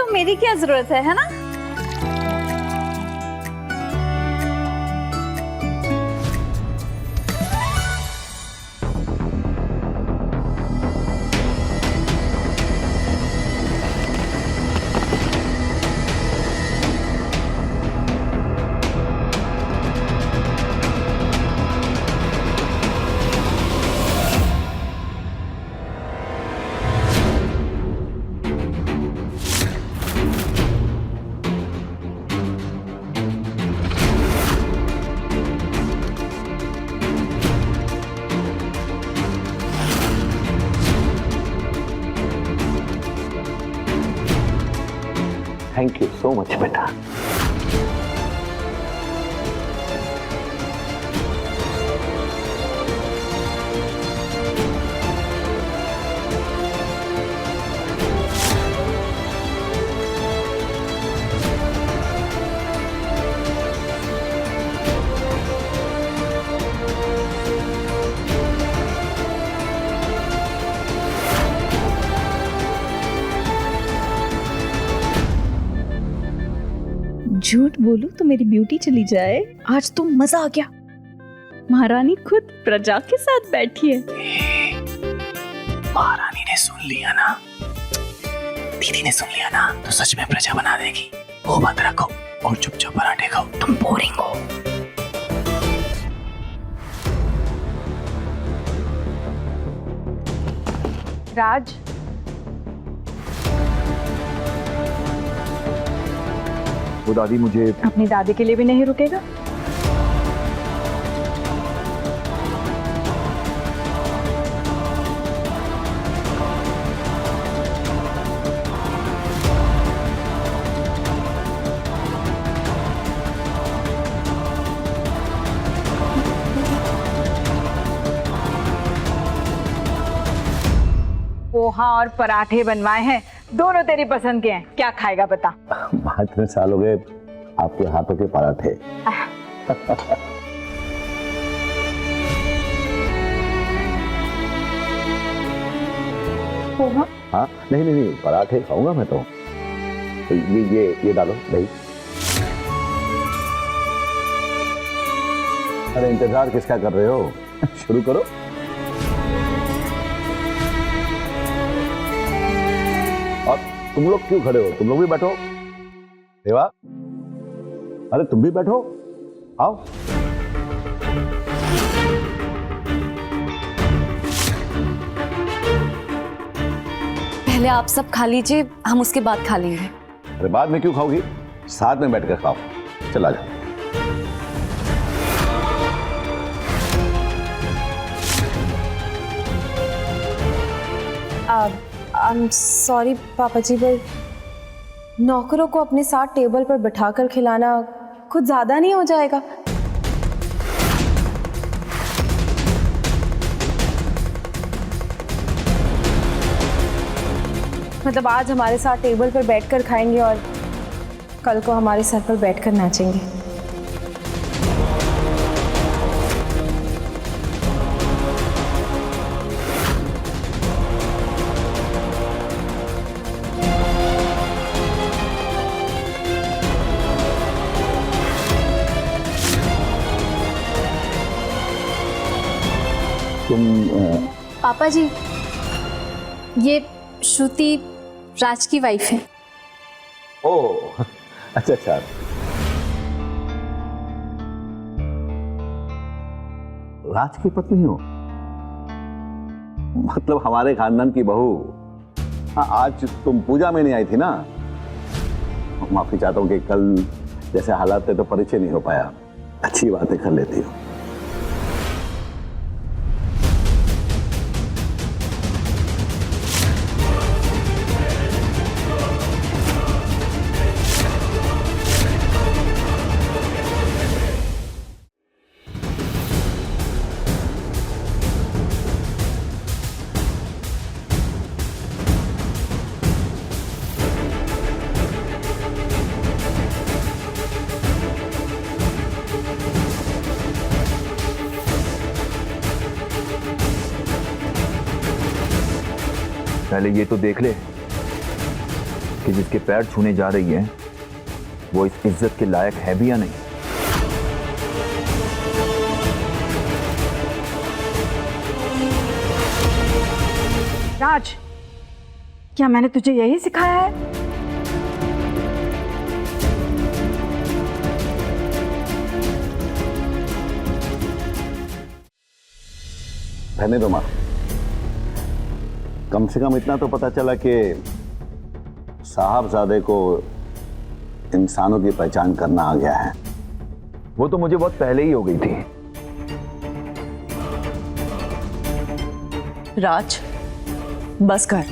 तो मेरी क्या जरूरत है ना? थैंक यू सो मच बेटा। झूठ बोलूं तो मेरी ब्यूटी चली जाए। आज तो मजा आ गया। महारानी खुद प्रजा के साथ बैठी है। महारानी ने सुन लिया ना, दीदी ने सुन लिया ना, तो सच में प्रजा बना देगी। वो मत रखो और चुपचाप पराठे खाओ, तुम बोरिंग हो। राज, वो दादी मुझे अपनी दादी के लिए भी नहीं रुकेगा? पोहा और पराठे बनवाए हैं, दोनों तेरी पसंद के हैं। क्या खाएगा बता? इतने साल हो गए आपके हाथों के पराठे। पोहा? हाँ नहीं नहीं नहीं, पराठे खाऊंगा मैं तो। ये डालो दही। अरे इंतजार किसका कर रहे हो? शुरू करो। और तुम लोग क्यों खड़े हो? तुम लोग भी बैठो। देवा, अरे तुम भी बैठो, आओ। पहले आप सब खा लीजिए, हम उसके बाद खा लेंगे। अरे बाद में क्यों खाओगी? साथ में बैठकर खाओ। चला जाओ। आई एम सॉरी पापा जी, पर नौकरों को अपने साथ टेबल पर बिठाकर खिलाना कुछ ज्यादा नहीं हो जाएगा? मतलब आज हमारे साथ टेबल पर बैठकर खाएंगे और कल को हमारे सर पर बैठकर नाचेंगे। पापा जी, ये श्रुति राज की वाइफ है। ओह अच्छा अच्छा। राज की पत्नी हो? मतलब हमारे खानदान की बहू। हाँ, आज तुम पूजा में नहीं आई थी ना? माफी चाहता हूँ कि कल जैसे हालात थे तो परिचय नहीं हो पाया। अच्छी बातें कर लेती हो। पहले ये तो देख ले कि जिसके पैर छूने जा रही है वो इस इज्जत के लायक है भी या नहीं। राज, क्या मैंने तुझे यही सिखाया है? रहने दो माँ, कम से कम इतना तो पता चला कि साहबजादे को इंसानों की पहचान करना आ गया है। वो तो मुझे बहुत पहले ही हो गई थी। राज, बस कर।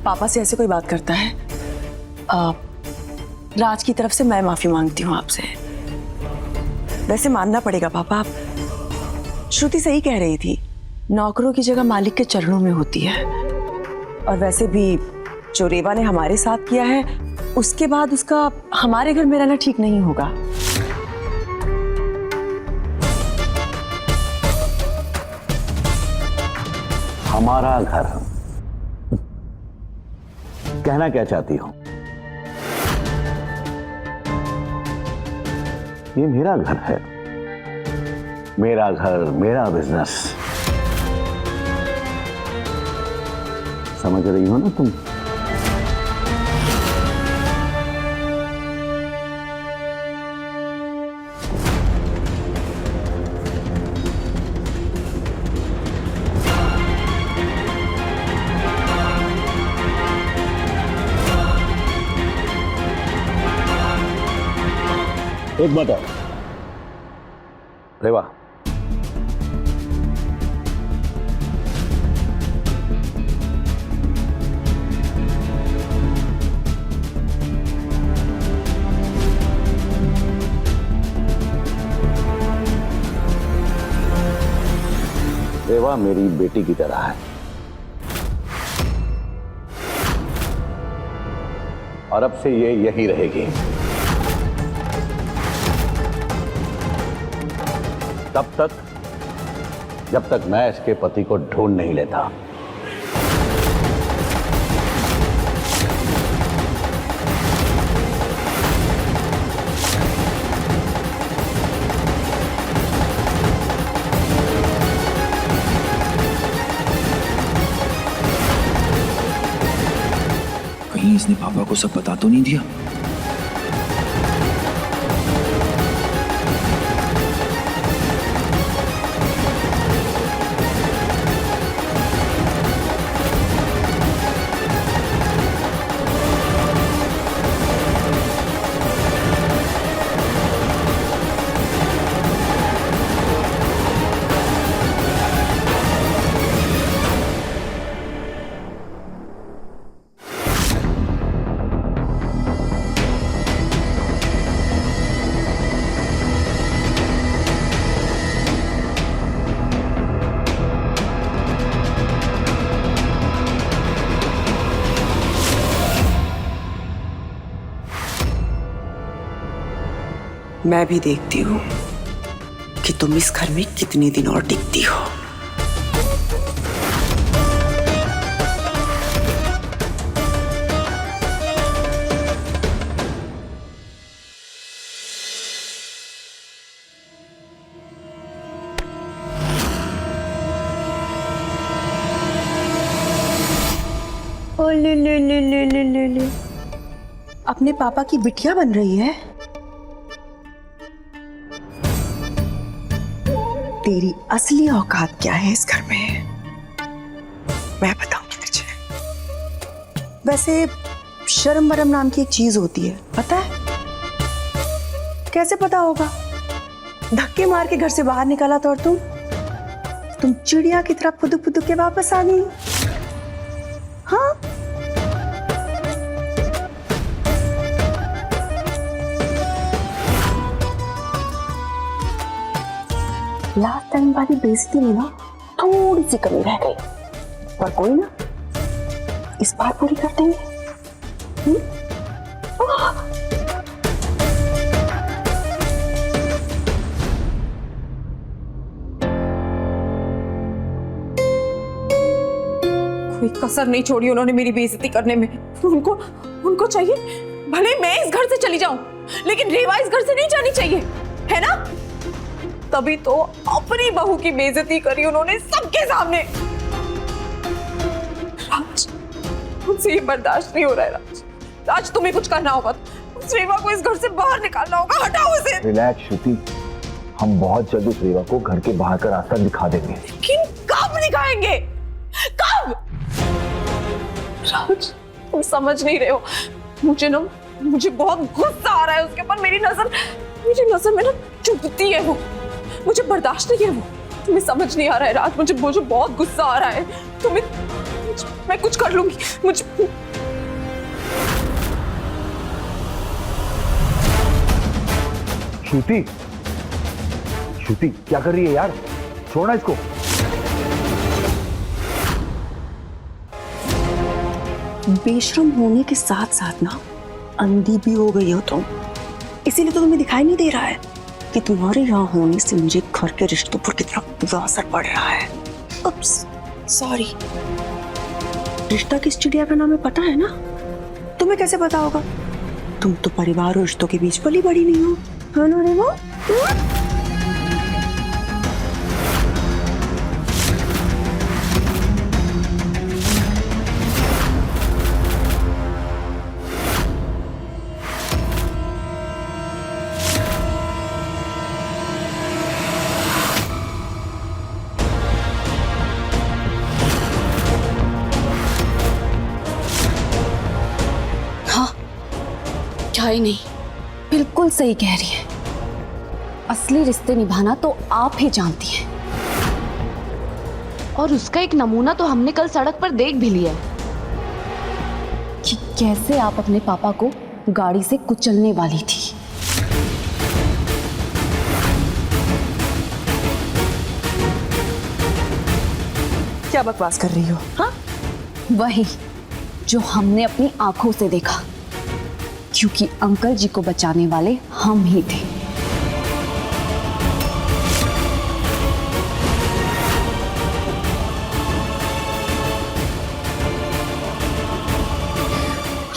पापा से ऐसे कोई बात करता है? राज की तरफ से मैं माफी मांगती हूँ आपसे। वैसे मानना पड़ेगा पापा, श्रुति सही कह रही थी, नौकरों की जगह मालिक के चरणों में होती है। और वैसे भी जो रेवा ने हमारे साथ किया है, उसके बाद उसका हमारे घर में रहना ठीक नहीं होगा। हमारा घर, कहना क्या चाहती हो? ये मेरा घर है, मेरा घर, मेरा बिजनेस। समझ रही हो ना तुम? एक बात और, रेवा, रेवा मेरी बेटी की तरह है और अब से ये यही रहेगी। तब तक जब तक मैं इसके पति को ढूंढ नहीं लेता। कहीं इसने पापा को सब बता तो नहीं दिया? मैं भी देखती हूँ कि तुम इस घर में कितने दिन और टिकती हो। ओ ले ले ले ले ले ले ले, अपने पापा की बिटिया बन रही है। तेरी असली औकात क्या है इस घर में, मैं बताऊंगी तुझे। वैसे शर्म बरम नाम की एक चीज होती है, पता है? कैसे पता होगा? धक्के मार के घर से बाहर निकाला था और तुम चिड़िया की तरह फुदुक फुदुक के वापस आ गई। हाँ, लास्ट टाइम वाली बेइज्जती में ना थोड़ी सी कमी रह गई, पर कोई ना, इस बार पूरी कर देंगे। कोई कसर नहीं छोड़ी उन्होंने मेरी बेइज्जती करने में। उनको चाहिए भले मैं इस घर से चली जाऊं, लेकिन रेवा इस घर से नहीं जानी चाहिए, है ना? तभी तो अपनी बहू की बेइज्जती करी उन्होंने सबके सामने। राज, मुझसे ये बर्दाश्त नहीं हो रहा है। राज तुम्हें कुछ करना होगा, उस रेवा को इस घर से बाहर निकालना होगा। हटाओ उसे। रिलैक्स श्रुति, हम बहुत जल्द उस रेवा को घर के बाहर का रास्ता दिखा देंगे। लेकिन कब दिखाएंगे? कब? राज, तुम समझ नहीं रहे हो। मुझे बहुत गुस्सा आ रहा है उसके ऊपर। मेरी नजर में ना चुभती है वो, मुझे बर्दाश्त नहीं है वो। तुम्हें समझ नहीं आ रहा है राज, मुझे बहुत गुस्सा आ रहा है। मैं कुछ कर लूंगी। श्रुति क्या कर रही है यार? छोड़ना इसको। बेशरम होने के साथ साथ ना अंधी भी हो गई हो तुम, इसीलिए तो तुम्हें दिखाई नहीं दे रहा है कि तुम्हारे यहाँ होने से मुझे घर के रिश्तों पर कितना बुरा असर पड़ रहा है। उप्स, सॉरी। रिश्ता किस चिड़िया का नाम है पता है ना? तुम्हें कैसे पता होगा? तुम तो परिवार और रिश्तों के बीच पली बड़ी नहीं हो, है ना रेवा? क्या ही नहीं, बिल्कुल सही कह रही है। असली रिश्ते निभाना तो आप ही जानती हैं, और उसका एक नमूना तो हमने कल सड़क पर देख भी लिया कि कैसे आप अपने पापा को गाड़ी से कुचलने वाली थी। क्या बकवास कर रही हो? हाँ, वही जो हमने अपनी आंखों से देखा, क्योंकि अंकल जी को बचाने वाले हम ही थे।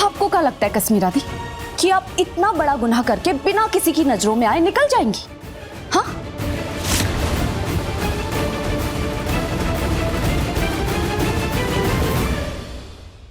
आपको क्या लगता है कश्मीरा दी कि आप इतना बड़ा गुनाह करके बिना किसी की नजरों में आए निकल जाएंगी?